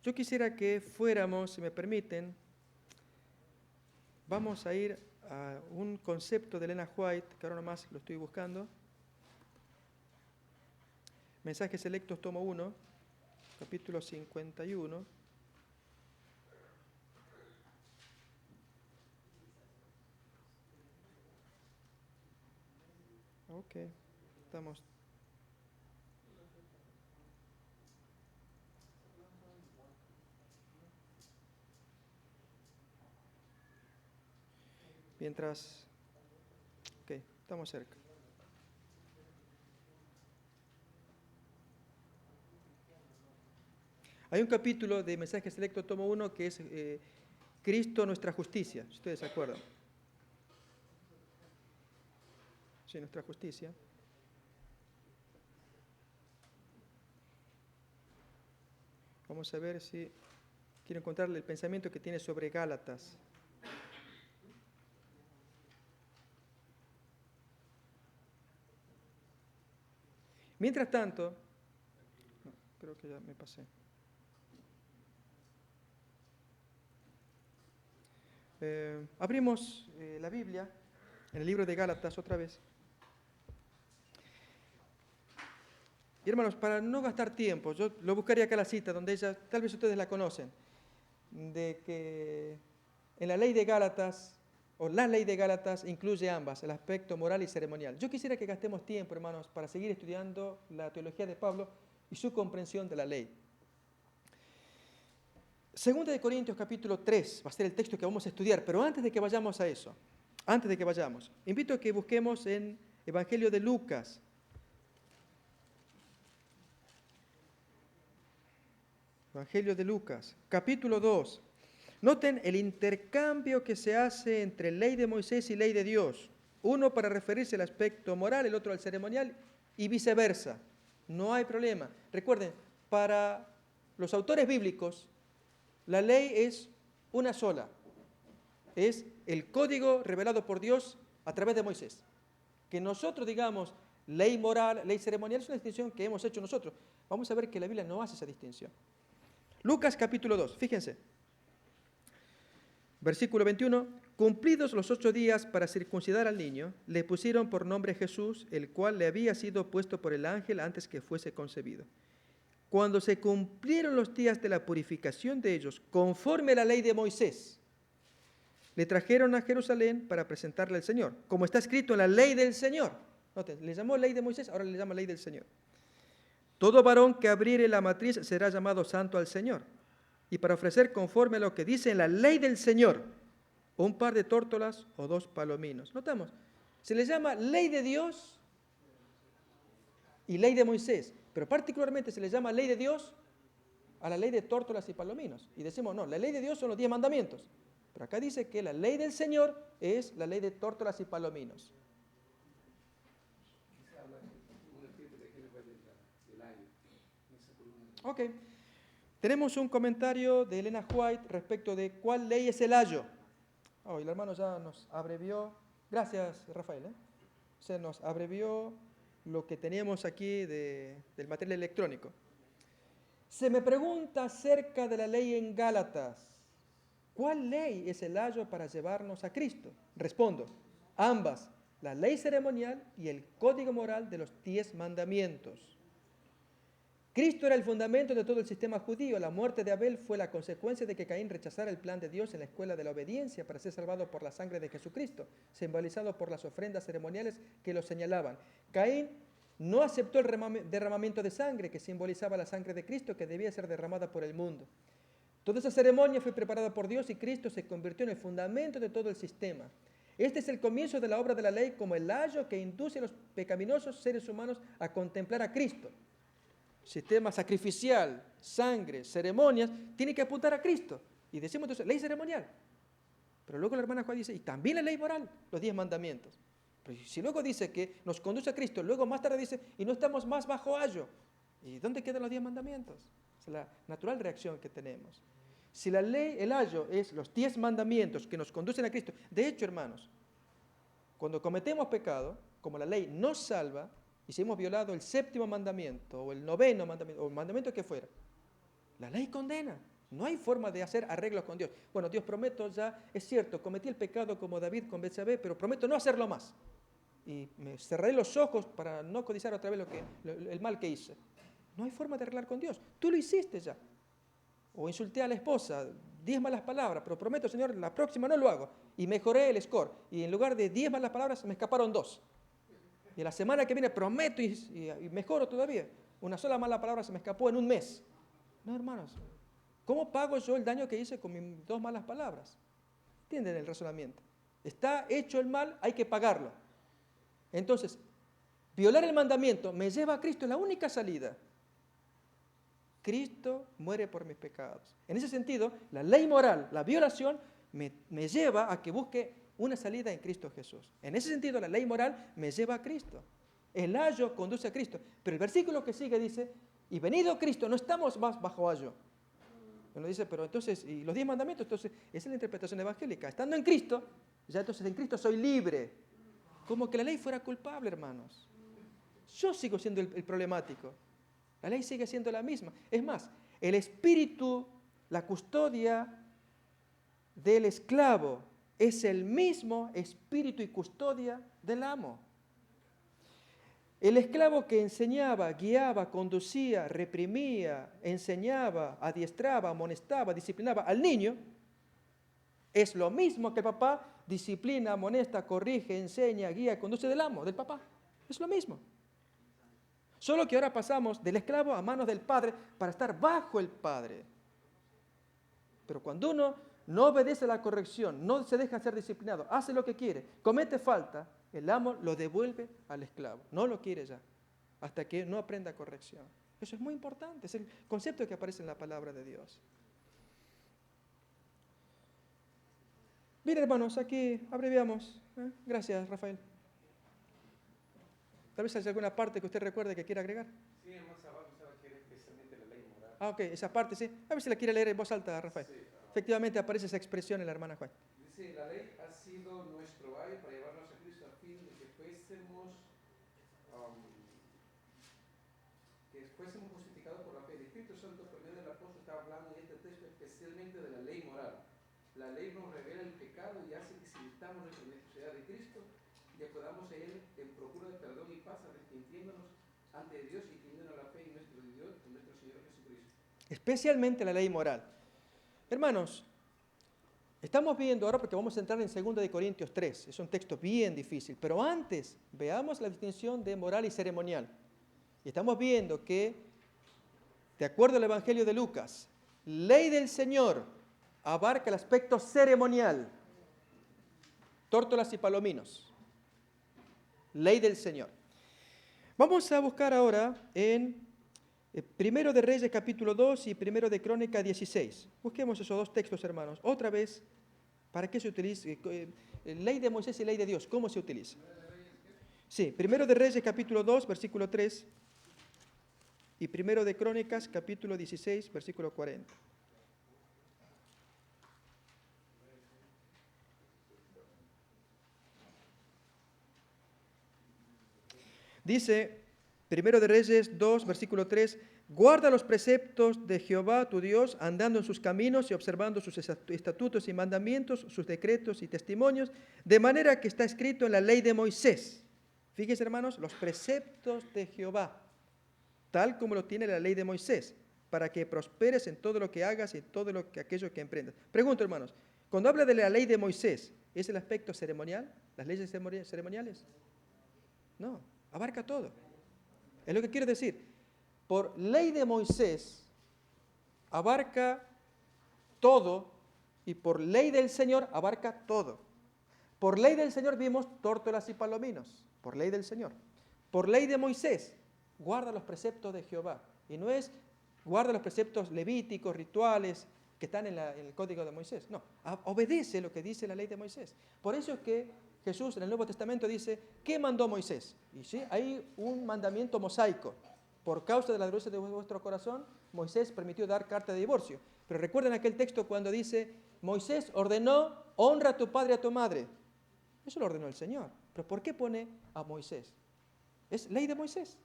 Yo quisiera que fuéramos, si me permiten, vamos a ir a un concepto de Elena White, que ahora nomás lo estoy buscando. Mensajes Selectos, tomo 1, capítulo 51. Ok, estamos. Mientras. Ok, estamos cerca. Hay un capítulo de Mensajes Selectos, tomo 1, que es Cristo nuestra justicia, si ustedes se acuerdan. Sí, nuestra justicia. Vamos a ver si quiero encontrarle el pensamiento que tiene sobre Gálatas. Mientras tanto, no, creo que ya me pasé. Abrimos la Biblia en el libro de Gálatas otra vez. Y hermanos, para no gastar tiempo, yo lo buscaría acá la cita donde ella, tal vez ustedes la conocen, de que en la ley de Gálatas, o la ley de Gálatas incluye ambas, el aspecto moral y ceremonial. Yo quisiera que gastemos tiempo, hermanos, para seguir estudiando la teología de Pablo y su comprensión de la ley. Segunda de Corintios capítulo 3 va a ser el texto que vamos a estudiar, pero antes de que vayamos a eso, invito a que busquemos en Evangelio de Lucas. Evangelio de Lucas, capítulo 2. Noten el intercambio que se hace entre ley de Moisés y ley de Dios. Uno para referirse al aspecto moral, el otro al ceremonial y viceversa. No hay problema. Recuerden, para los autores bíblicos, la ley es una sola. Es el código revelado por Dios a través de Moisés. Que nosotros digamos ley moral, ley ceremonial, es una distinción que hemos hecho nosotros. Vamos a ver que la Biblia no hace esa distinción. Lucas capítulo 2, fíjense. Versículo 21, cumplidos los 8 días para circuncidar al niño, le pusieron por nombre Jesús, el cual le había sido puesto por el ángel antes que fuese concebido. Cuando se cumplieron los días de la purificación de ellos, conforme a la ley de Moisés, le trajeron a Jerusalén para presentarle al Señor, como está escrito en la ley del Señor. Noten, le llamó ley de Moisés, ahora le llama ley del Señor. Todo varón que abriere la matriz será llamado santo al Señor. Y para ofrecer conforme a lo que dice en la ley del Señor, un par de tórtolas o 2 palominos. Notamos, se le llama ley de Dios y ley de Moisés, pero particularmente se le llama ley de Dios a la ley de tórtolas y palominos. Y decimos, no, la ley de Dios son los 10 mandamientos. Pero acá dice que la ley del Señor es la ley de tórtolas y palominos. Ok. Tenemos un comentario de Elena White respecto de cuál ley es el ayo. Oh, y el hermano ya nos abrevió. Gracias, Rafael. Se nos abrevió lo que teníamos aquí del material electrónico. Se me pregunta acerca de la ley en Gálatas. ¿Cuál ley es el ayo para llevarnos a Cristo? Respondo, ambas, la ley ceremonial y el código moral de los 10 mandamientos. Cristo era el fundamento de todo el sistema judío. La muerte de Abel fue la consecuencia de que Caín rechazara el plan de Dios en la escuela de la obediencia para ser salvado por la sangre de Jesucristo, simbolizado por las ofrendas ceremoniales que lo señalaban. Caín no aceptó el derramamiento de sangre que simbolizaba la sangre de Cristo que debía ser derramada por el mundo. Toda esa ceremonia fue preparada por Dios y Cristo se convirtió en el fundamento de todo el sistema. Este es el comienzo de la obra de la ley como el ayo que induce a los pecaminosos seres humanos a contemplar a Cristo. Sistema sacrificial, sangre, ceremonias, tiene que apuntar a Cristo. Y decimos entonces, ley ceremonial. Pero luego la hermana Juan dice, y también la ley moral, los 10 mandamientos. Pero si luego dice que nos conduce a Cristo, luego más tarde dice, y no estamos más bajo ayo. ¿Y dónde quedan los 10 mandamientos? Es la natural reacción que tenemos. Si la ley, el ayo, es los 10 mandamientos que nos conducen a Cristo. De hecho, hermanos, cuando cometemos pecado, como la ley nos salva, y si hemos violado el 7º mandamiento, o el 9º mandamiento, o el mandamiento que fuera, La ley condena. No hay forma de hacer arreglos con Dios. Bueno, Dios, prometo ya, es cierto, cometí el pecado como David con Betsabé, pero prometo no hacerlo más. Y me cerré los ojos para no codiciar otra vez el mal que hice. No hay forma de arreglar con Dios. Tú lo hiciste ya. O insulté a la esposa, 10 malas palabras, pero prometo, Señor, la próxima no lo hago. Y mejoré el score. Y en lugar de 10 malas palabras, me escaparon 2. Y la semana que viene prometo y mejoro todavía. Una sola mala palabra se me escapó en un mes. No, hermanos. ¿Cómo pago yo el daño que hice con mis 2 malas palabras? ¿Entienden el razonamiento? Está hecho el mal, hay que pagarlo. Entonces, violar el mandamiento me lleva a Cristo, es la única salida. Cristo muere por mis pecados. En ese sentido, la ley moral, la violación, me lleva a que busque una salida en Cristo Jesús. En ese sentido, la ley moral me lleva a Cristo. El ayo conduce a Cristo. Pero el versículo que sigue dice, y venido Cristo, no estamos más bajo ayo. Uno dice, pero entonces, ¿y los 10 mandamientos? Entonces, esa es la interpretación evangélica. Estando en Cristo, ya entonces en Cristo soy libre. Como que la ley fuera culpable, hermanos. Yo sigo siendo el problemático. La ley sigue siendo la misma. Es más, el espíritu, la custodia del esclavo es el mismo espíritu y custodia del amo. El esclavo que enseñaba, guiaba, conducía, reprimía, enseñaba, adiestraba, amonestaba, disciplinaba al niño, es lo mismo que el papá disciplina, amonesta, corrige, enseña, guía, conduce del amo, del papá. Es lo mismo. Solo que ahora pasamos del esclavo a manos del padre para estar bajo el padre. Pero cuando uno no obedece la corrección, no se deja ser disciplinado, hace lo que quiere, comete falta, el amo lo devuelve al esclavo. No lo quiere ya, hasta que no aprenda corrección. Eso es muy importante, es el concepto que aparece en la palabra de Dios. Bien, hermanos, aquí abreviamos. Gracias, Rafael. Tal vez haya alguna parte que usted recuerde que quiera agregar. Sí, más abajo se va a querer especialmente la ley moral. Ok, esa parte sí. A ver si la quiere leer en voz alta, Rafael. Sí. Efectivamente aparece esa expresión en la hermana Juan. Dice, la ley ha sido nuestro ayo para llevarnos a Cristo a fin de que fuésemos justificados por la fe. El Espíritu Santo, por medio del apóstol, está hablando en este texto especialmente de la ley moral. La ley nos revela el pecado y hace que sintamos nuestra necesidad de Cristo y acudamos a Él en procura de perdón y paz, arrepintiéndonos ante Dios y teniendo la fe en nuestro Dios, en nuestro Señor Jesucristo. Especialmente la ley moral. Hermanos, estamos viendo ahora, porque vamos a entrar en 2 de Corintios 3, es un texto bien difícil, pero antes veamos la distinción de moral y ceremonial. Y estamos viendo que, de acuerdo al Evangelio de Lucas, ley del Señor abarca el aspecto ceremonial, tórtolas y palominos. Ley del Señor. Vamos a buscar ahora en 1 de Reyes capítulo 2 y 1 de Crónica 16. Busquemos esos 2 textos, hermanos. Otra vez, ¿para qué se utiliza? Ley de Moisés y ley de Dios, ¿cómo se utiliza? Sí, 1 de Reyes capítulo 2, versículo 3 y 1 de Crónicas capítulo 16, versículo 40. Dice, 1 de Reyes 2, versículo 3, guarda los preceptos de Jehová tu Dios, andando en sus caminos y observando sus estatutos y mandamientos, sus decretos y testimonios, de manera que está escrito en la ley de Moisés. Fíjense, hermanos, los preceptos de Jehová, tal como lo tiene la ley de Moisés, para que prosperes en todo lo que hagas y en todo aquello que emprendas. Pregunto, hermanos, cuando habla de la ley de Moisés, ¿es el aspecto ceremonial? ¿Las leyes ceremoniales? No, abarca todo. Es lo que quiero decir. Por ley de Moisés, abarca todo, y por ley del Señor, abarca todo. Por ley del Señor vimos tórtolas y palominos, por ley del Señor. Por ley de Moisés, guarda los preceptos de Jehová. Y no es guarda los preceptos levíticos, rituales, que están en el código de Moisés. No, obedece lo que dice la ley de Moisés. Por eso es que Jesús en el Nuevo Testamento dice, ¿qué mandó Moisés? Y sí, hay un mandamiento mosaico. Por causa de la dureza de vuestro corazón, Moisés permitió dar carta de divorcio. Pero recuerden aquel texto cuando dice, Moisés ordenó, honra a tu padre y a tu madre. Eso lo ordenó el Señor. ¿Pero por qué pone a Moisés? Es ley de Moisés.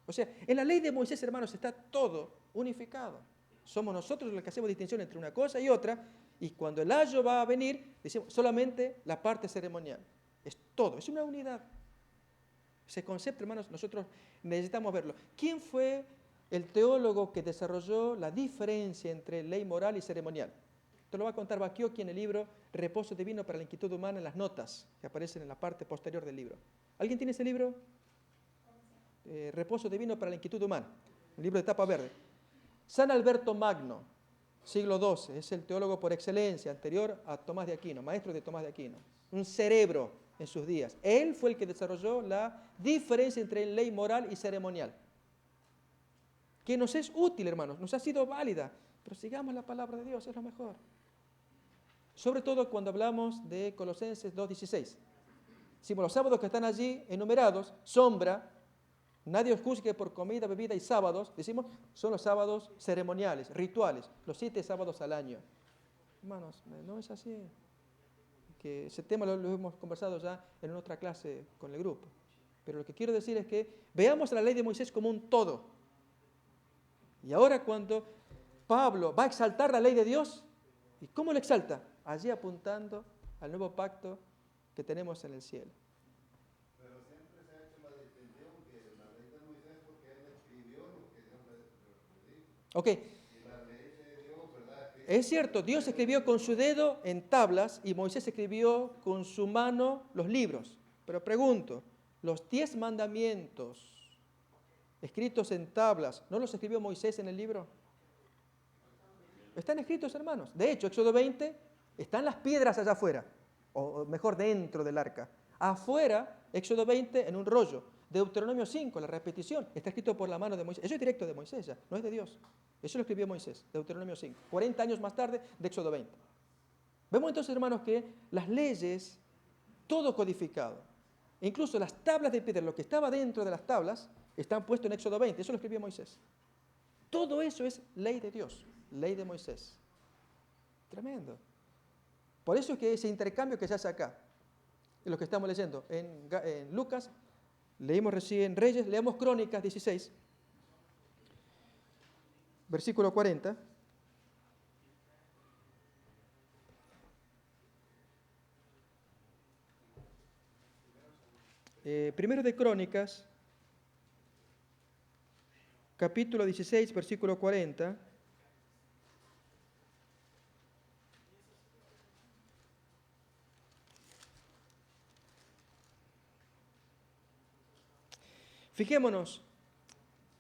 O sea, en la ley de Moisés, hermanos, está todo unificado. Somos nosotros los que hacemos distinción entre una cosa y otra, y cuando el ayo va a venir, decimos solamente la parte ceremonial. Es todo, es una unidad. Ese concepto, hermanos, nosotros necesitamos verlo. ¿Quién fue el teólogo que desarrolló la diferencia entre ley moral y ceremonial? Esto lo va a contar Bacchiocchi en el libro Reposo Divino para la Inquietud Humana, en las notas que aparecen en la parte posterior del libro. ¿Alguien tiene ese libro? Reposo Divino para la Inquietud Humana, un libro de tapa verde. San Alberto Magno, siglo XII, es el teólogo por excelencia, anterior a Tomás de Aquino, maestro de Tomás de Aquino. Un cerebro en sus días. Él fue el que desarrolló la diferencia entre ley moral y ceremonial, que nos es útil, hermanos, nos ha sido válida, pero sigamos la palabra de Dios, es lo mejor. Sobre todo cuando hablamos de Colosenses 2:16. Si los sábados que están allí enumerados, sombra, nadie os juzgue por comida, bebida y sábados, decimos, son los sábados ceremoniales, rituales, los 7 sábados al año. Hermanos, no es así. Que ese tema lo hemos conversado ya en otra clase con el grupo. Pero lo que quiero decir es que veamos la ley de Moisés como un todo. Y ahora cuando Pablo va a exaltar la ley de Dios, ¿y cómo lo exalta? Allí apuntando al nuevo pacto que tenemos en el cielo. Pero siempre se ha hecho la distinción que la ley de Moisés, porque él escribió lo que Dios le dijo. Ok. Y la ley de Dios, ¿verdad? Es cierto, Dios escribió con su dedo en tablas y Moisés escribió con su mano los libros. Pero pregunto, los 10 mandamientos escritos en tablas, ¿no los escribió Moisés en el libro? Están escritos, hermanos. De hecho, Éxodo 20, están las piedras allá afuera, o mejor dentro del arca. Afuera, Éxodo 20 en un rollo. Deuteronomio 5, la repetición, está escrito por la mano de Moisés. Eso es directo de Moisés ya, no es de Dios. Eso lo escribió Moisés, Deuteronomio 5, 40 años más tarde de Éxodo 20. Vemos entonces, hermanos, que las leyes, todo codificado, incluso las tablas de piedra, lo que estaba dentro de las tablas, están puestos en Éxodo 20, eso lo escribió Moisés. Todo eso es ley de Dios, ley de Moisés. Tremendo. Por eso es que ese intercambio que se hace acá, es lo que estamos leyendo en Lucas, leímos recién Reyes, leemos Crónicas 16, versículo 40. Primero de Crónicas, capítulo 16, versículo 40. Fijémonos,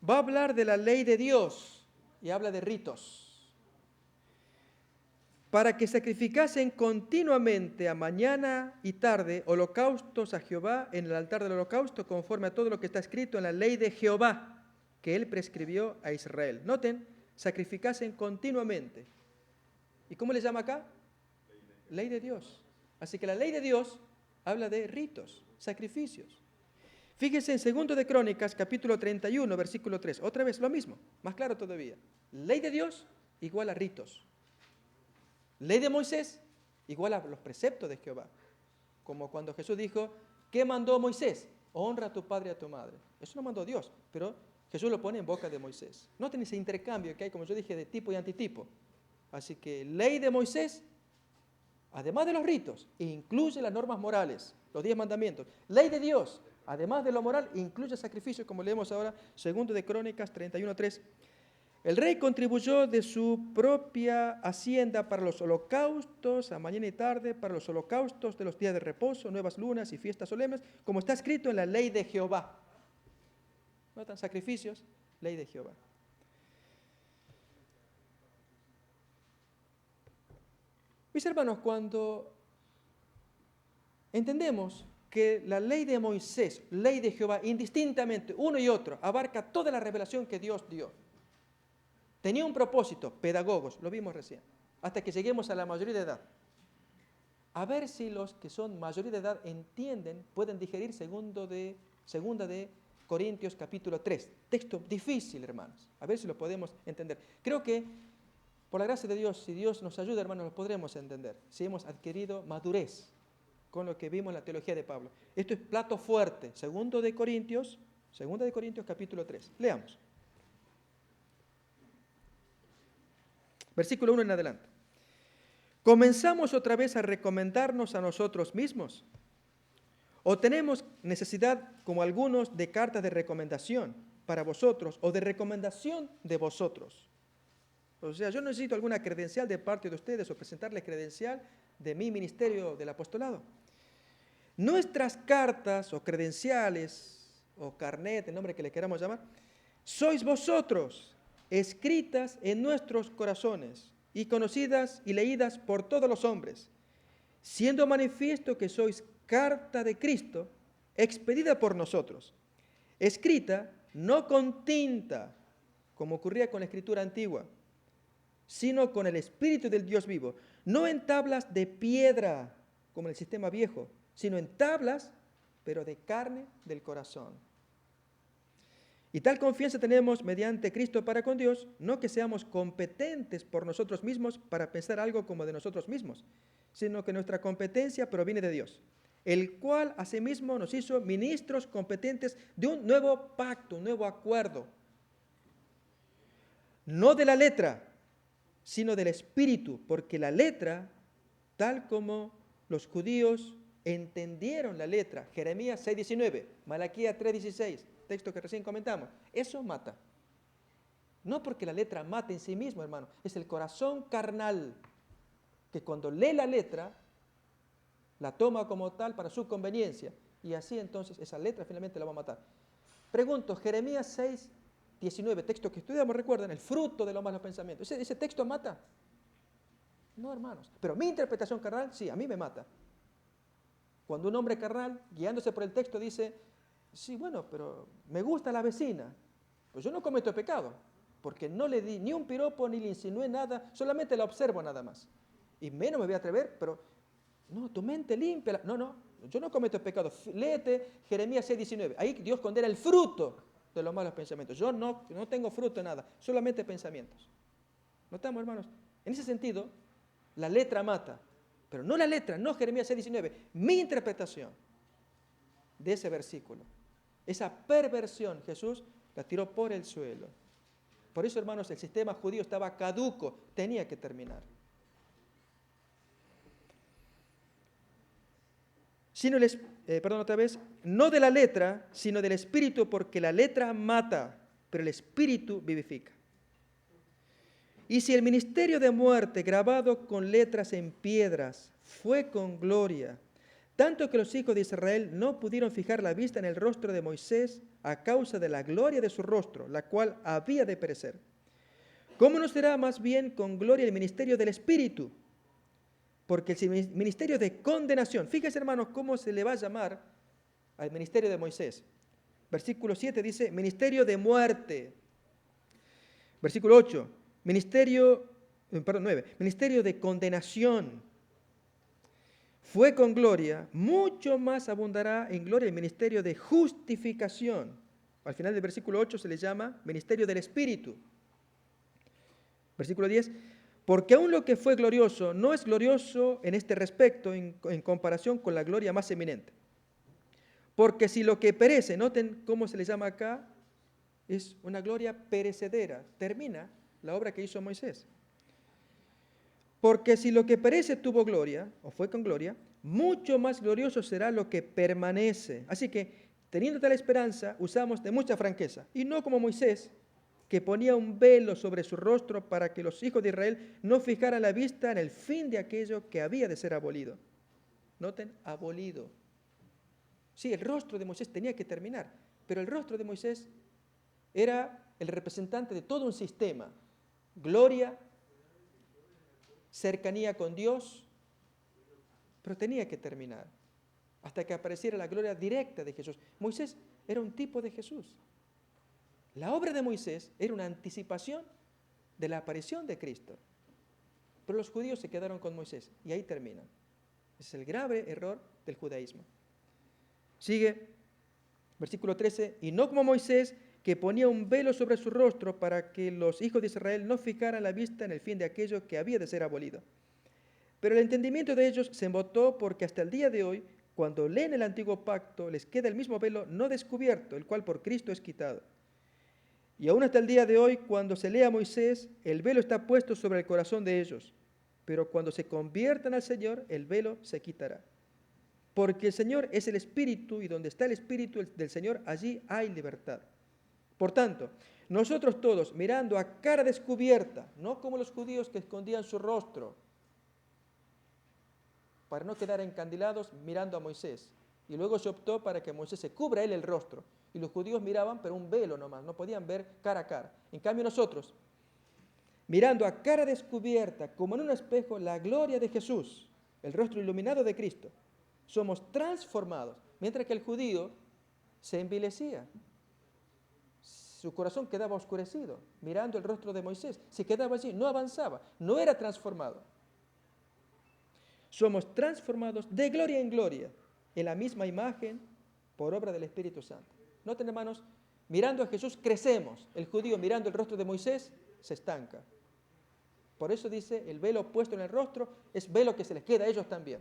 va a hablar de la ley de Dios y habla de ritos. Para que sacrificasen continuamente a mañana y tarde holocaustos a Jehová en el altar del holocausto, conforme a todo lo que está escrito en la ley de Jehová, que él prescribió a Israel. Noten, sacrificasen continuamente. ¿Y cómo le llama acá? Ley de Dios. Así que la ley de Dios habla de ritos, sacrificios. Fíjense en 2 de Crónicas, capítulo 31, versículo 3. Otra vez lo mismo, más claro todavía. Ley de Dios igual a ritos. Ley de Moisés igual a los preceptos de Jehová. Como cuando Jesús dijo, ¿qué mandó Moisés? Honra a tu padre y a tu madre. Eso no mandó Dios, pero Jesús lo pone en boca de Moisés. Noten ese intercambio que hay, como yo dije, de tipo y antitipo. Así que ley de Moisés, además de los ritos, incluye las normas morales, los 10 mandamientos. Ley de Dios, además de lo moral, incluye sacrificios, como leemos ahora, 2 de Crónicas 31:3. El rey contribuyó de su propia hacienda para los holocaustos a mañana y tarde, para los holocaustos de los días de reposo, nuevas lunas y fiestas solemnes, como está escrito en la ley de Jehová. ¿Notan? Sacrificios, ley de Jehová. Mis hermanos, cuando entendemos que la ley de Moisés, ley de Jehová, indistintamente, uno y otro, abarca toda la revelación que Dios dio, tenía un propósito, pedagogos, lo vimos recién, hasta que lleguemos a la mayoría de edad. A ver si los que son mayoría de edad entienden, pueden digerir segunda de Corintios capítulo 3. Texto difícil, hermanos. A ver si lo podemos entender. Creo que, por la gracia de Dios, si Dios nos ayuda, hermanos, lo podremos entender. Si hemos adquirido madurez con lo que vimos en la teología de Pablo. Esto es plato fuerte. Segunda de Corintios capítulo 3. Leamos. Versículo 1 en adelante. ¿Comenzamos otra vez a recomendarnos a nosotros mismos? ¿O tenemos necesidad, como algunos, de cartas de recomendación para vosotros o de recomendación de vosotros? O sea, yo no necesito alguna credencial de parte de ustedes o presentarles credencial de mi ministerio del apostolado. Nuestras cartas o credenciales o carnet, el nombre que le queramos llamar, sois vosotros, escritas en nuestros corazones y conocidas y leídas por todos los hombres, siendo manifiesto que sois carta de Cristo, expedida por nosotros, escrita no con tinta, como ocurría con la escritura antigua, sino con el Espíritu del Dios vivo, no en tablas de piedra, como en el sistema viejo, sino en tablas, pero de carne del corazón. Y tal confianza tenemos mediante Cristo para con Dios, no que seamos competentes por nosotros mismos para pensar algo como de nosotros mismos, sino que nuestra competencia proviene de Dios, el cual asimismo nos hizo ministros competentes de un nuevo pacto, un nuevo acuerdo, no de la letra, sino del Espíritu, porque la letra, tal como los judíos entendieron la letra, Jeremías 6:19, Malaquías 3:16, texto que recién comentamos, eso mata. No porque la letra mate en sí mismo, hermano, es el corazón carnal que cuando lee la letra, la toma como tal para su conveniencia, y así entonces esa letra finalmente la va a matar. Pregunto, Jeremías 6:19, texto que estudiamos, recuerdan, el fruto de los malos pensamientos. ¿Ese texto mata? No, hermanos. Pero mi interpretación carnal, sí, a mí me mata. Cuando un hombre carnal, guiándose por el texto, dice, sí, bueno, pero me gusta la vecina, pues yo no cometo pecado, porque no le di ni un piropo, ni le insinué nada, solamente la observo nada más. Y menos me voy a atrever, pero, no, tu mente limpia. No, yo no cometo pecado. Léete Jeremías 6:19. Ahí Dios condena el fruto de los malos pensamientos. Yo no tengo fruto de nada, solamente pensamientos. ¿Notamos, hermanos? En ese sentido, la letra mata, pero no la letra, no Jeremías 6:19. Mi interpretación de ese versículo, esa perversión, Jesús la tiró por el suelo. Por eso, hermanos, el sistema judío estaba caduco, tenía que terminar. No de la letra, sino del Espíritu, porque la letra mata, pero el Espíritu vivifica. Y si el ministerio de muerte grabado con letras en piedras fue con gloria, tanto que los hijos de Israel no pudieron fijar la vista en el rostro de Moisés a causa de la gloria de su rostro, la cual había de perecer, ¿cómo no será más bien con gloria el ministerio del Espíritu? Porque el ministerio de condenación, fíjense, hermanos, cómo se le va a llamar al ministerio de Moisés. Versículo 7 dice, ministerio de muerte. Versículo 8, ministerio de condenación. Fue con gloria, mucho más abundará en gloria el ministerio de justificación. Al final del versículo 8 se le llama ministerio del Espíritu. Versículo 10, porque aún lo que fue glorioso no es glorioso en este respecto en comparación con la gloria más eminente. Porque si lo que perece, noten cómo se le llama acá, es una gloria perecedera, termina la obra que hizo Moisés. Porque si lo que perece tuvo gloria, o fue con gloria, mucho más glorioso será lo que permanece. Así que, teniendo tal esperanza, usamos de mucha franqueza, y no como Moisés, que ponía un velo sobre su rostro para que los hijos de Israel no fijaran la vista en el fin de aquello que había de ser abolido. Noten, abolido. Sí, el rostro de Moisés tenía que terminar, pero el rostro de Moisés era el representante de todo un sistema. Gloria, cercanía con Dios, pero tenía que terminar hasta que apareciera la gloria directa de Jesús. Moisés era un tipo de Jesús. La obra de Moisés era una anticipación de la aparición de Cristo. Pero los judíos se quedaron con Moisés y ahí terminan. Ese es el grave error del judaísmo. Sigue, versículo 13, y no como Moisés, que ponía un velo sobre su rostro para que los hijos de Israel no fijaran la vista en el fin de aquello que había de ser abolido. Pero el entendimiento de ellos se embotó porque hasta el día de hoy, cuando leen el antiguo pacto, les queda el mismo velo no descubierto, el cual por Cristo es quitado. Y aún hasta el día de hoy, cuando se lee a Moisés, el velo está puesto sobre el corazón de ellos. Pero cuando se conviertan al Señor, el velo se quitará. Porque el Señor es el Espíritu, y donde está el Espíritu del Señor, allí hay libertad. Por tanto, nosotros todos, mirando a cara descubierta, no como los judíos que escondían su rostro, para no quedar encandilados mirando a Moisés. Y luego se optó para que Moisés se cubra él el rostro. Y los judíos miraban, pero un velo nomás, no podían ver cara a cara. En cambio nosotros, mirando a cara descubierta, como en un espejo, la gloria de Jesús, el rostro iluminado de Cristo, somos transformados. Mientras que el judío se envilecía. Su corazón quedaba oscurecido, mirando el rostro de Moisés. Se quedaba allí, no avanzaba, no era transformado. Somos transformados de gloria en gloria, en la misma imagen, por obra del Espíritu Santo. Noten, hermanos, mirando a Jesús crecemos. El judío mirando el rostro de Moisés se estanca. Por eso dice, el velo puesto en el rostro es velo que se les queda a ellos también.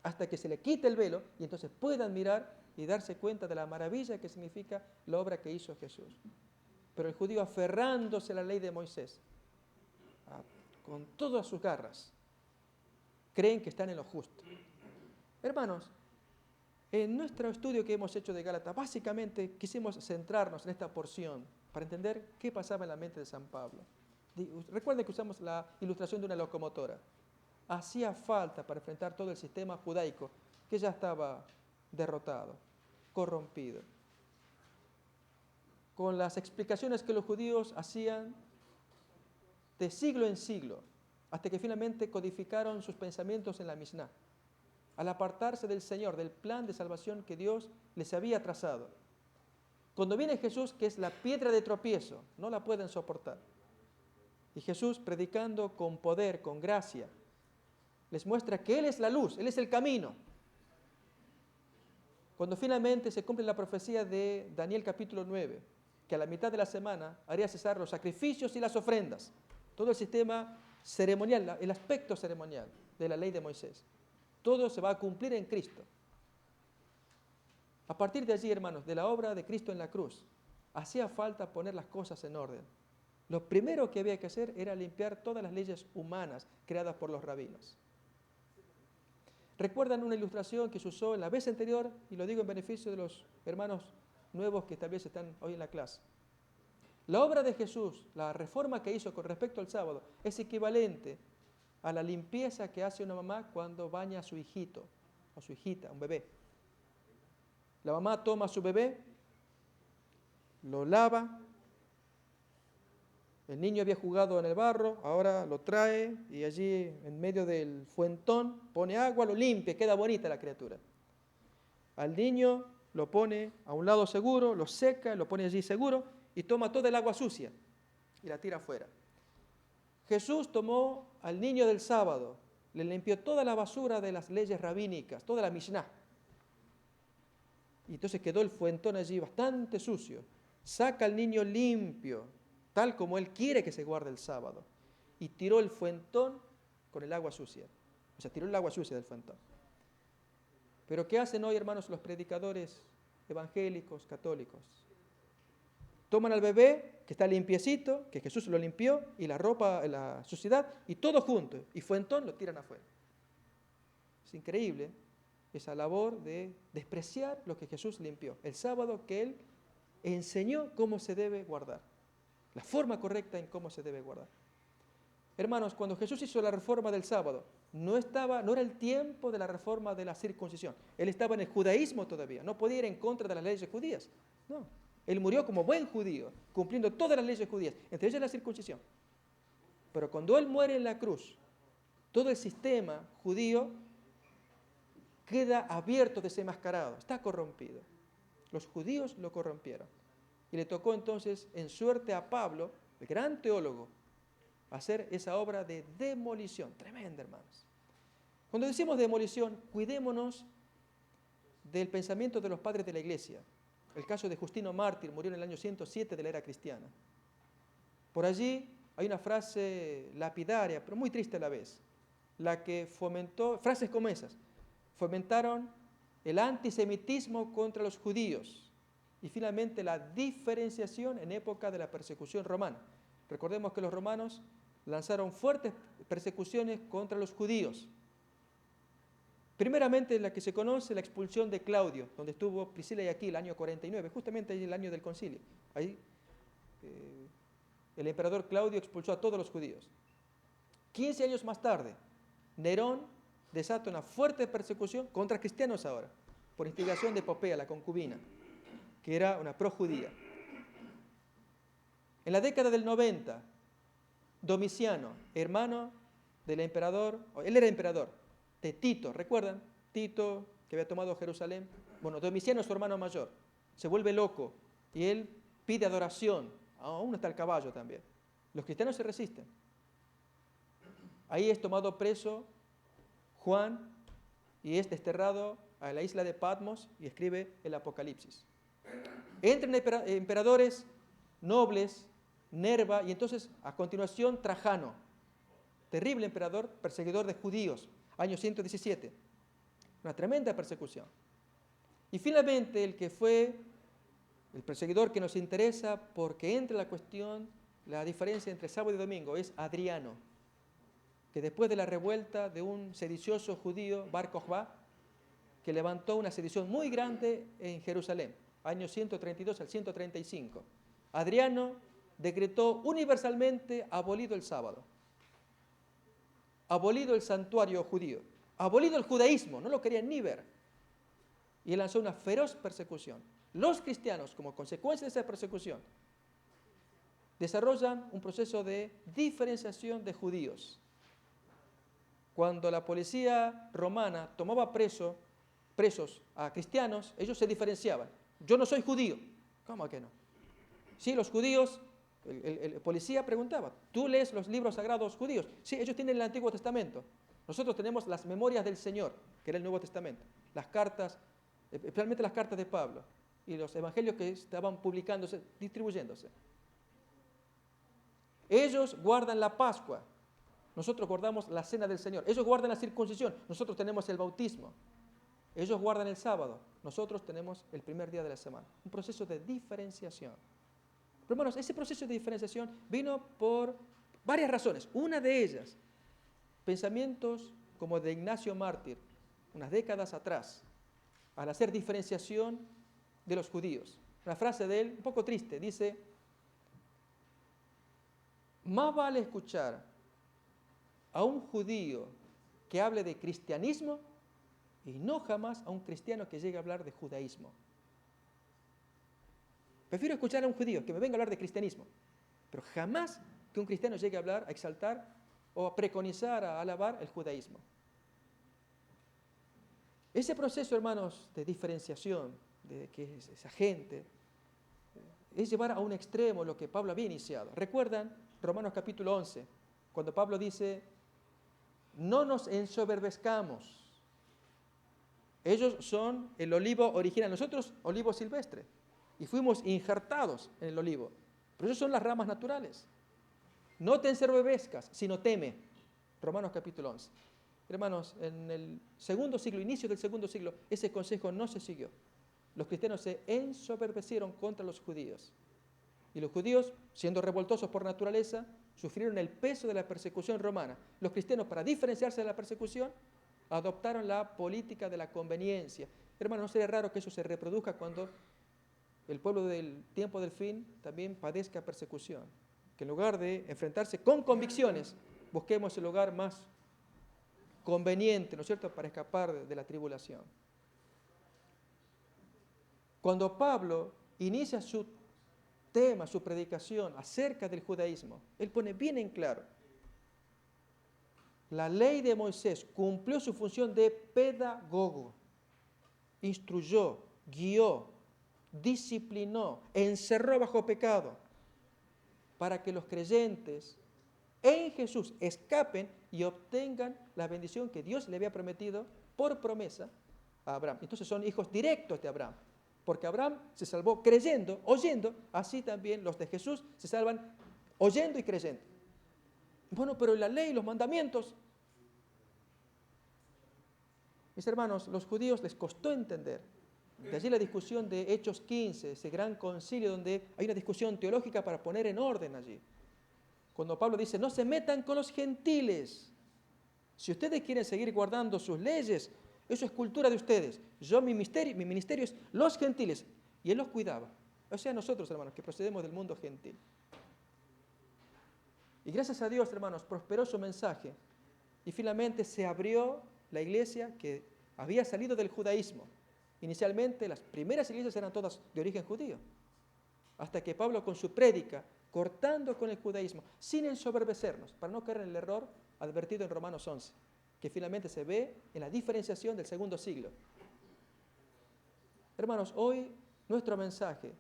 Hasta que se le quite el velo y entonces puedan mirar y darse cuenta de la maravilla que significa la obra que hizo Jesús. Pero el judío, aferrándose a la ley de Moisés, con todas sus garras, creen que están en lo justo. Hermanos, en nuestro estudio que hemos hecho de Gálatas, básicamente quisimos centrarnos en esta porción para entender qué pasaba en la mente de San Pablo. Recuerden que usamos la ilustración de una locomotora. Hacía falta para enfrentar todo el sistema judaico que ya estaba derrotado, corrompido. Con las explicaciones que los judíos hacían de siglo en siglo, hasta que finalmente codificaron sus pensamientos en la Mishnah, al apartarse del Señor, del plan de salvación que Dios les había trazado. Cuando viene Jesús, que es la piedra de tropiezo, no la pueden soportar. Y Jesús, predicando con poder, con gracia, les muestra que Él es la luz, Él es el camino. Cuando finalmente se cumple la profecía de Daniel capítulo 9, que a la mitad de la semana haría cesar los sacrificios y las ofrendas, todo el sistema ceremonial, el aspecto ceremonial de la ley de Moisés, todo se va a cumplir en Cristo. A partir de allí, hermanos, de la obra de Cristo en la cruz, hacía falta poner las cosas en orden. Lo primero que había que hacer era limpiar todas las leyes humanas creadas por los rabinos. ¿Recuerdan una ilustración que se usó en la vez anterior? Y lo digo en beneficio de los hermanos nuevos que tal vez están hoy en la clase. La obra de Jesús, la reforma que hizo con respecto al sábado, es equivalente a la limpieza que hace una mamá cuando baña a su hijito o su hijita, un bebé. La mamá toma a su bebé, lo lava. El niño había jugado en el barro, ahora lo trae y allí en medio del fuentón pone agua, lo limpia, queda bonita la criatura. Al niño lo pone a un lado seguro, lo seca, lo pone allí seguro y toma toda el agua sucia y la tira afuera. Jesús tomó al niño del sábado, le limpió toda la basura de las leyes rabínicas, toda la Mishnah. Y entonces quedó el fuentón allí bastante sucio. Saca al niño limpio, tal como Él quiere que se guarde el sábado, y tiró el fuentón con el agua sucia. O sea, tiró el agua sucia del fuentón. Pero ¿qué hacen hoy, hermanos, los predicadores evangélicos, católicos? Toman al bebé, que está limpiecito, que Jesús lo limpió, y la ropa, la suciedad, y todo junto, y fuentón lo tiran afuera. Es increíble esa labor de despreciar lo que Jesús limpió, el sábado que Él enseñó cómo se debe guardar. La forma correcta en cómo se debe guardar. Hermanos, cuando Jesús hizo la reforma del sábado, no era el tiempo de la reforma de la circuncisión. Él estaba en el judaísmo todavía, no podía ir en contra de las leyes judías. No, Él murió como buen judío, cumpliendo todas las leyes judías, entre ellas la circuncisión. Pero cuando Él muere en la cruz, todo el sistema judío queda abierto, desenmascarado, está corrompido. Los judíos lo corrompieron. Y le tocó entonces en suerte a Pablo, el gran teólogo, hacer esa obra de demolición. Tremenda, hermanos. Cuando decimos demolición, cuidémonos del pensamiento de los padres de la iglesia. El caso de Justino Mártir murió en el año 107 de la era cristiana. Por allí hay una frase lapidaria, pero muy triste a la vez, la que fomentó, frases como esas, fomentaron el antisemitismo contra los judíos y finalmente la diferenciación en época de la persecución romana. Recordemos que los romanos lanzaron fuertes persecuciones contra los judíos. Primeramente la que se conoce, la expulsión de Claudio, donde estuvo Priscila y Aquila, el año 49, justamente ahí el año del concilio. Ahí el emperador Claudio expulsó a todos los judíos. 15 años más tarde, Nerón desata una fuerte persecución contra cristianos ahora, por instigación de Popea, la concubina, que era una projudía. En la década del 90, Domiciano, hermano del emperador, él era emperador, de Tito, ¿recuerdan? Tito, que había tomado Jerusalén. Bueno, Domiciano es su hermano mayor, se vuelve loco y él pide adoración. Aún está el caballo también. Los cristianos se resisten. Ahí es tomado preso Juan y es desterrado a la isla de Patmos y escribe el Apocalipsis. Entran emperadores nobles, Nerva, y entonces a continuación Trajano, terrible emperador, perseguidor de judíos, año 117. Una tremenda persecución. Y finalmente el que fue el perseguidor que nos interesa porque entra la cuestión, la diferencia entre sábado y domingo, es Adriano, que después de la revuelta de un sedicioso judío, Bar Kokhba, que levantó una sedición muy grande en Jerusalén, años 132 al 135. Adriano decretó universalmente abolido el sábado, abolido el santuario judío, abolido el judaísmo, no lo querían ni ver. Y él lanzó una feroz persecución. Los cristianos, como consecuencia de esa persecución, desarrollan un proceso de diferenciación de judíos. Cuando la policía romana tomaba presos a cristianos, ellos se diferenciaban. Yo no soy judío. ¿Cómo que no? Sí, los judíos, el policía preguntaba, ¿tú lees los libros sagrados judíos? Sí, ellos tienen el Antiguo Testamento. Nosotros tenemos las memorias del Señor, que era el Nuevo Testamento. Las cartas, especialmente las cartas de Pablo y los evangelios que estaban publicándose, distribuyéndose. Ellos guardan la Pascua. Nosotros guardamos la cena del Señor. Ellos guardan la circuncisión. Nosotros tenemos el bautismo. Ellos guardan el sábado. Nosotros tenemos el primer día de la semana. Un proceso de diferenciación. Pero hermanos, ese proceso de diferenciación vino por varias razones. Una de ellas, pensamientos como de Ignacio Mártir, unas décadas atrás, al hacer diferenciación de los judíos. Una frase de él, un poco triste, dice: más vale escuchar a un judío que hable de cristianismo y no jamás a un cristiano que llegue a hablar de judaísmo. Prefiero escuchar a un judío que me venga a hablar de cristianismo, pero jamás que un cristiano llegue a hablar, a exaltar o a preconizar, a alabar el judaísmo. Ese proceso, hermanos, de diferenciación de que es esa gente, es llevar a un extremo lo que Pablo había iniciado. ¿Recuerdan Romanos capítulo 11? Cuando Pablo dice, no nos ensoberbezcamos. Ellos son el olivo original, nosotros olivo silvestre. Y fuimos injertados en el olivo. Pero ellos son las ramas naturales. No te ensoberbezcas, sino teme. Romanos capítulo 11. Hermanos, en el segundo siglo, inicio del segundo siglo, ese consejo no se siguió. Los cristianos se ensoberbecieron contra los judíos. Y los judíos, siendo revoltosos por naturaleza, sufrieron el peso de la persecución romana. Los cristianos, para diferenciarse de la persecución, adoptaron la política de la conveniencia. Hermanos, no sería raro que eso se reproduzca cuando el pueblo del tiempo del fin también padezca persecución. Que en lugar de enfrentarse con convicciones, busquemos el lugar más conveniente, ¿no es cierto?, para escapar de la tribulación. Cuando Pablo inicia su tema, su predicación acerca del judaísmo, él pone bien en claro: la ley de Moisés cumplió su función de pedagogo, instruyó, guió, disciplinó, encerró bajo pecado, para que los creyentes en Jesús escapen y obtengan la bendición que Dios le había prometido por promesa a Abraham. Entonces son hijos directos de Abraham, porque Abraham se salvó creyendo, oyendo, así también los de Jesús se salvan oyendo y creyendo. Bueno, pero la ley, los mandamientos. Mis hermanos, los judíos les costó entender De allí la discusión de Hechos 15, ese gran concilio donde hay una discusión teológica para poner en orden allí. Cuando Pablo dice, no se metan con los gentiles. Si ustedes quieren seguir guardando sus leyes, eso es cultura de ustedes. Mi ministerio es los gentiles. Y él los cuidaba. O sea, nosotros, hermanos, que procedemos del mundo gentil. Y gracias a Dios, hermanos, prosperó su mensaje. Y finalmente se abrió la iglesia que había salido del judaísmo. Inicialmente las primeras iglesias eran todas de origen judío. Hasta que Pablo con su prédica, cortando con el judaísmo, sin ensoberbecernos, para no caer en el error advertido en Romanos 11, que finalmente se ve en la diferenciación del segundo siglo. Hermanos, hoy nuestro mensaje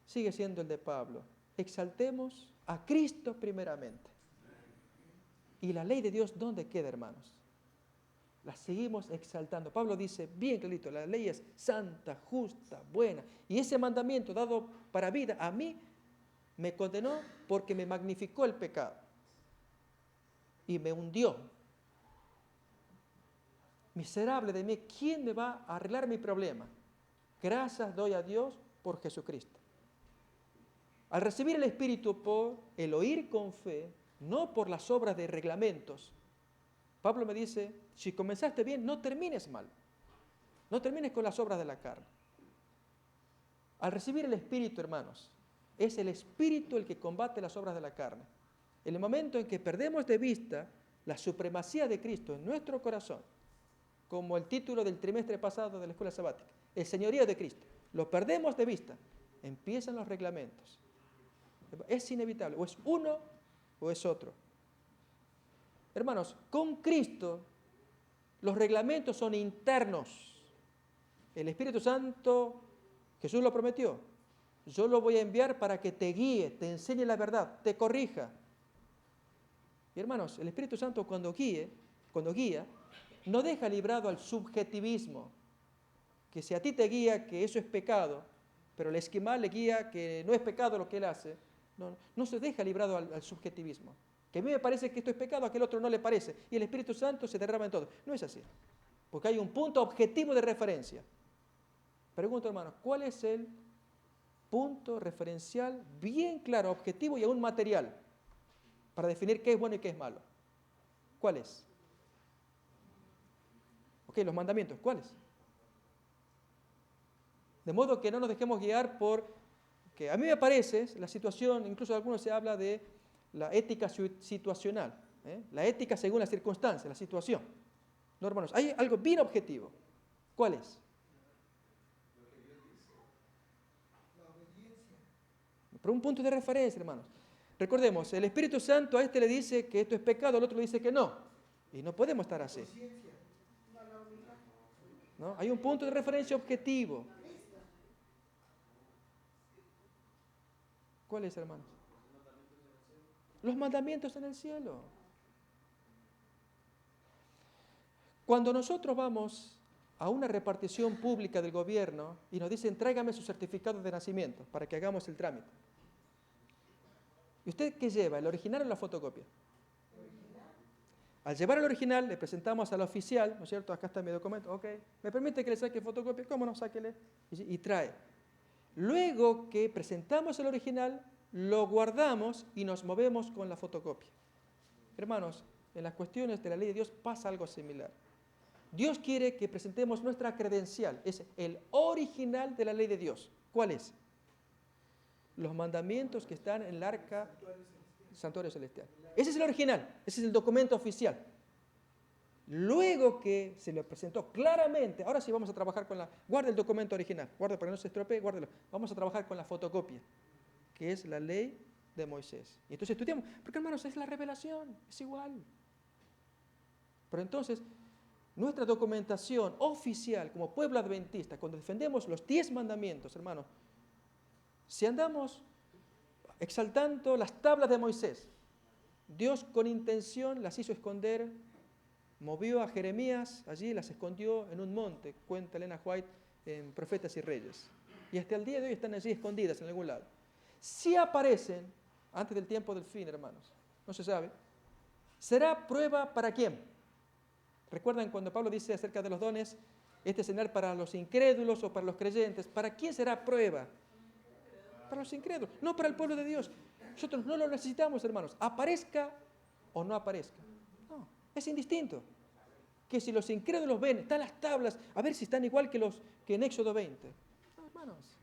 sigue siendo el de Pablo. Exaltemos a Cristo primeramente. ¿Y la ley de Dios dónde queda, hermanos? La seguimos exaltando. Pablo dice bien clarito, la ley es santa, justa, buena. Y ese mandamiento dado para vida a mí me condenó porque me magnificó el pecado. Y me hundió. Miserable de mí, ¿quién me va a arreglar mi problema? Gracias doy a Dios por Jesucristo. Al recibir el Espíritu por el oír con fe, no por las obras de reglamentos, Pablo me dice, si comenzaste bien, no termines mal. No termines con las obras de la carne. Al recibir el Espíritu, hermanos, es el Espíritu el que combate las obras de la carne. En el momento en que perdemos de vista la supremacía de Cristo en nuestro corazón, como el título del trimestre pasado de la escuela sabática, el señorío de Cristo, lo perdemos de vista, empiezan los reglamentos. Es inevitable, o es uno o es otro. Hermanos, con Cristo los reglamentos son internos. El Espíritu Santo, Jesús lo prometió, yo lo voy a enviar para que te guíe, te enseñe la verdad, te corrija. Y hermanos, el Espíritu Santo cuando guía, no deja librado al subjetivismo, que si a ti te guía que eso es pecado, pero el esquimal le guía que no es pecado lo que él hace, no se deja librado al subjetivismo. Que a mí me parece que esto es pecado, a aquel otro no le parece, y el Espíritu Santo se derrama en todo. No es así, porque hay un punto objetivo de referencia. Pregunto, hermanos, ¿cuál es el punto referencial bien claro, objetivo y aún material para definir qué es bueno y qué es malo? ¿Cuál es? Ok, los mandamientos, ¿cuáles? De modo que no nos dejemos guiar por, que a mí me parece, la situación, incluso de algunos se habla de la ética situacional, la ética según las circunstancias, la situación. No, hermanos, hay algo bien objetivo. ¿Cuál es? Pero un punto de referencia, hermanos. Recordemos, el Espíritu Santo a este le dice que esto es pecado, al otro le dice que no. Y no podemos estar así. ¿No? Hay un punto de referencia objetivo. ¿Cuál es, hermanos? Los mandamientos en el cielo. Cuando nosotros vamos a una repartición pública del gobierno y nos dicen, tráigame su certificado de nacimiento para que hagamos el trámite. ¿Y usted qué lleva, el original o la fotocopia? Al llevar el original, le presentamos al oficial, ¿no es cierto? Acá está mi documento, ok. ¿Me permite que le saque fotocopia? ¿Cómo no? Sáquele. Y trae. Luego que presentamos el original, lo guardamos y nos movemos con la fotocopia. Hermanos, en las cuestiones de la ley de Dios pasa algo similar. Dios quiere que presentemos nuestra credencial, es el original de la ley de Dios. ¿Cuál es? Los mandamientos que están en el arca santuario celestial. Ese es el original, ese es el documento oficial. Luego que se le presentó claramente, ahora sí vamos a trabajar con guarda el documento original, guarda para que no se estropee, guárdalo. Vamos a trabajar con la fotocopia, que es la ley de Moisés. Y entonces estudiamos, porque hermanos, es la revelación, es igual. Pero entonces, nuestra documentación oficial como pueblo adventista, cuando defendemos los 10 mandamientos, hermanos, si andamos exaltando las tablas de Moisés, Dios con intención las hizo esconder, movió a Jeremías, allí las escondió en un monte, cuenta Elena White en Profetas y Reyes. Y hasta el día de hoy están allí escondidas en algún lado. Si aparecen antes del tiempo del fin, hermanos, no se sabe, ¿será prueba para quién? ¿Recuerdan cuando Pablo dice acerca de los dones Este señal para los incrédulos o para los creyentes. ¿Para quién será prueba? Para los incrédulos, no para el pueblo de Dios. Nosotros no lo necesitamos, hermanos. Aparezca o no aparezca. No, es indistinto. Que si los incrédulos ven, están las tablas, a ver si están igual que en Éxodo 20. No, hermanos.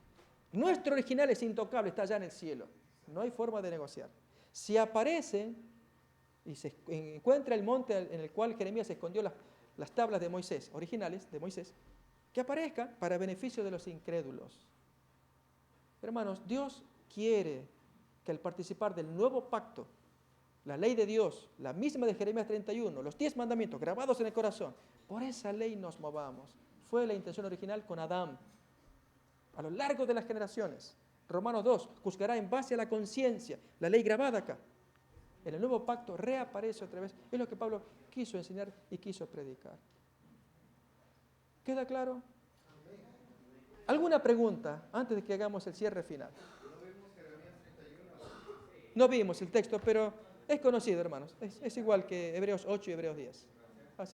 Nuestro original es intocable, está allá en el cielo. No hay forma de negociar. Si aparece y se encuentra el monte en el cual Jeremías escondió las tablas de Moisés, originales de Moisés, que aparezca para beneficio de los incrédulos. Hermanos, Dios quiere que al participar del nuevo pacto, la ley de Dios, la misma de Jeremías 31, los 10 mandamientos grabados en el corazón, por esa ley nos movamos. Fue la intención original con Adán. A lo largo de las generaciones, Romanos 2, juzgará en base a la conciencia, la ley grabada acá. En el nuevo pacto reaparece otra vez. Es lo que Pablo quiso enseñar y quiso predicar. ¿Queda claro? ¿Alguna pregunta antes de que hagamos el cierre final? No vimos el texto, pero es conocido, hermanos. Es igual que Hebreos 8 y Hebreos 10.